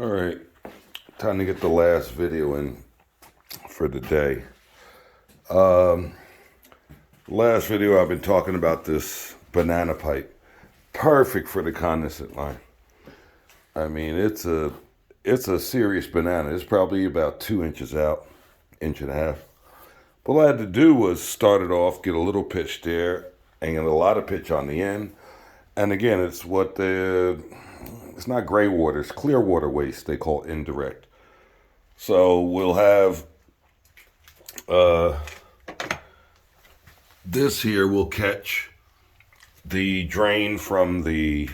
All right, time to get the last video in for the day. Last video I've been talking about this banana pipe. Perfect for the condensate line. I mean, it's a serious banana. It's probably about 2 inches out, inch and a half. But all I had to do was start it off, get a little pitch there, and get a lot of pitch on the end. And again, it's not gray water, it's clear water waste. They call it indirect. So we'll have uh, this here will catch the drain from the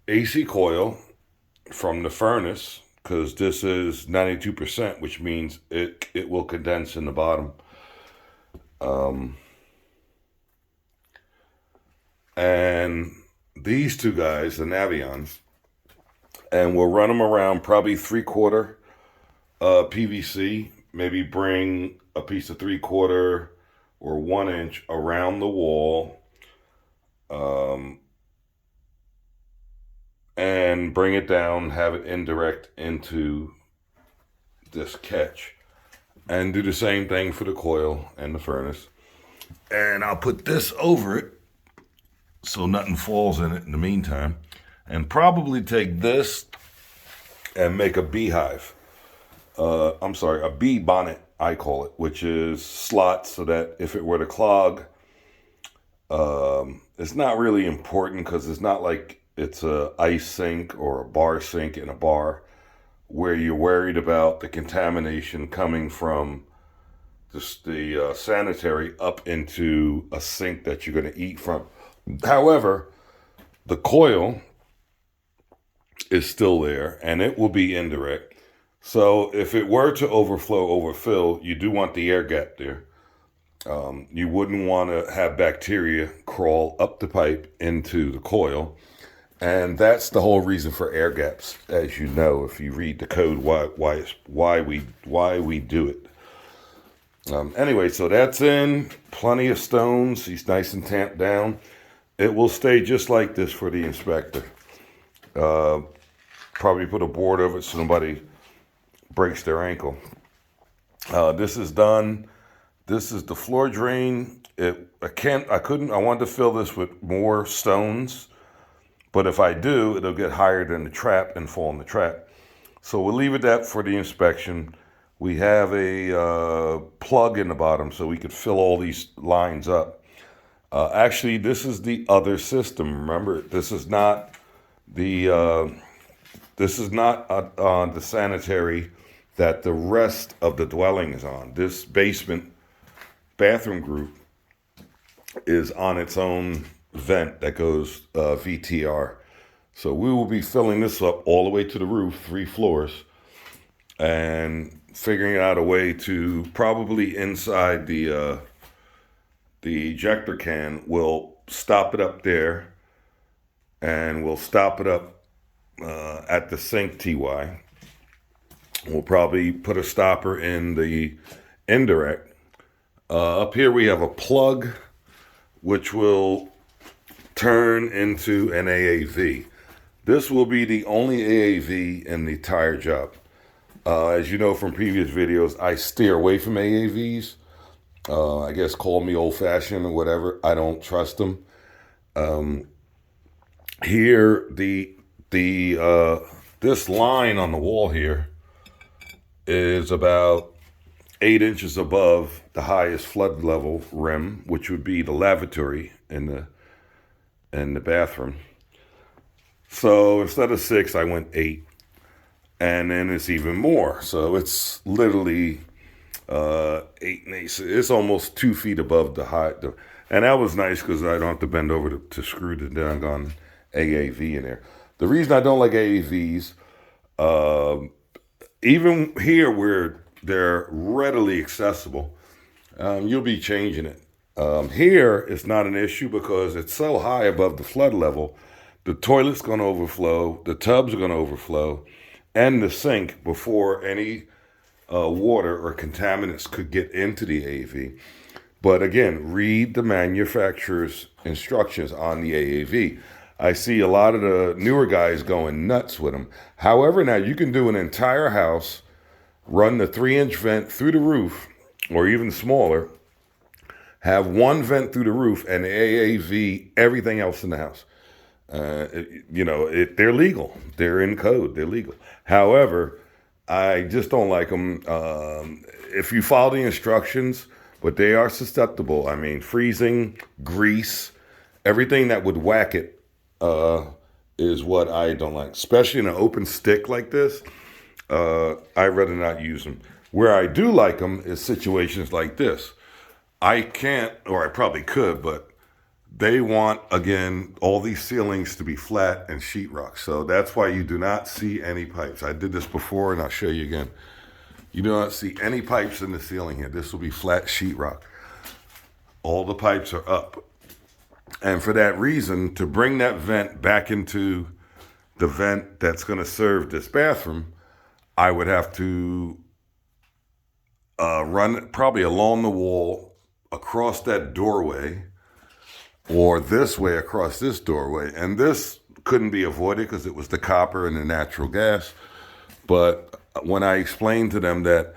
AC coil from the furnace, because this is 92%, which means it will condense in the bottom. And these two guys, the Navions, and we'll run them around probably 3/4 PVC, maybe bring a piece of 3/4 or 1 inch around the wall, and bring it down, have it indirect into this catch, and do the same thing for the coil and the furnace. And I'll put this over it so nothing falls in it in the meantime, and probably take this and make a beehive. A bee bonnet, I call it, which is slots so that if it were to clog, it's not really important, because it's not like it's a ice sink or a bar sink in a bar where you're worried about the contamination coming from the sanitary up into a sink that you're going to eat from. However, the coil is still there and it will be indirect. So if it were to overfill, you do want the air gap there. You wouldn't want to have bacteria crawl up the pipe into the coil. And that's the whole reason for air gaps, as you know, if you read the code, why we do it. Anyway, so that's in. Plenty of stones. He's nice and tamped down. It will stay just like this for the inspector. Probably put a board over it so nobody breaks their ankle. This is done. This is the floor drain. I wanted to fill this with more stones, but if I do, it'll get higher than the trap and fall in the trap. So we'll leave it that for the inspection. We have a plug in the bottom so we could fill all these lines up. Actually, this is the other system. Remember, this is not on the sanitary that the rest of the dwelling is on. This basement bathroom group is on its own vent that goes VTR. So we will be filling this up all the way to the roof, 3 floors, and figuring out a way to probably inside the ejector can, we'll stop it up there, and we'll stop it up at the sink TY. We'll probably put a stopper in the indirect. Up here we have a plug which will turn into an AAV. This will be the only AAV in the entire job. As you know from previous videos, I steer away from AAVs. I guess call me old-fashioned or whatever. I don't trust them. Here, this line on the wall here is about 8 inches above the highest flood level rim, which would be the lavatory in the bathroom. So instead of 6, I went 8, and then it's even more. So it's literally 8 and 8. It's almost 2 feet above the height, and that was nice because I don't have to bend over to screw the doggone AAV in there. The reason I don't like AAVs, even here where they're readily accessible, you'll be changing it. Here, it's not an issue because it's so high above the flood level. The toilet's going to overflow, the tubs are going to overflow, and the sink before any water or contaminants could get into the AAV. But again, read the manufacturer's instructions on the AAV. I see a lot of the newer guys going nuts with them. However, now you can do an entire house, run the 3-inch vent through the roof, or even smaller, have one vent through the roof and AAV everything else in the house. They're legal. They're in code. They're legal. However, I just don't like them. If you follow the instructions, but they are susceptible. I mean, freezing, grease, everything that would whack it is what I don't like. Especially in an open stick like this, I'd rather not use them. Where I do like them is situations like this. I can't, or I probably could, but they want, again, all these ceilings to be flat and sheetrock. So that's why you do not see any pipes. I did this before, and I'll show you again. You do not see any pipes in the ceiling here. This will be flat sheetrock. All the pipes are up. And for that reason, to bring that vent back into the vent that's going to serve this bathroom, I would have to run probably along the wall, across that doorway, or this way across this doorway. And this couldn't be avoided because it was the copper and the natural gas. But when I explained to them that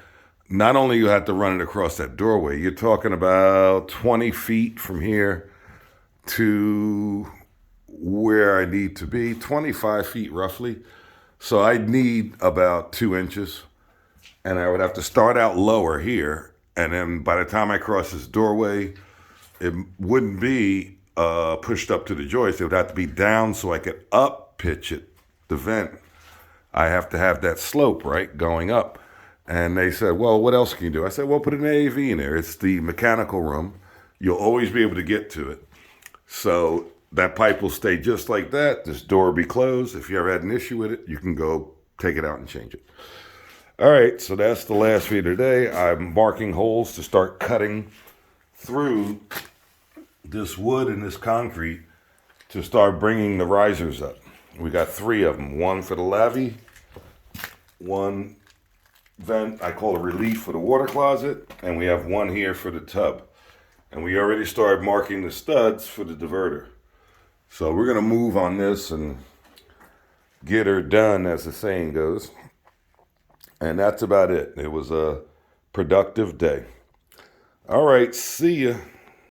not only you have to run it across that doorway, you're talking about 20 feet from here to where I need to be, 25 feet roughly. So I'd need about 2 inches, and I would have to start out lower here. And then by the time I cross this doorway, it wouldn't be pushed up to the joist. It would have to be down so I could up pitch it, the vent. I have to have that slope, right, going up. And they said, well, what else can you do? I said, well, put an AAV in there. It's the mechanical room. You'll always be able to get to it. So that pipe will stay just like that. This door will be closed. If you ever had an issue with it, you can go take it out and change it. All right, so that's the last video today. I'm marking holes to start cutting through this wood and this concrete to start bringing the risers up. We got 3 of them. One for the lavy, one vent I call a relief for the water closet, and we have one here for the tub. And we already started marking the studs for the diverter. So we're going to move on this and get her done, as the saying goes. And that's about it. It was a productive day. All right, see ya.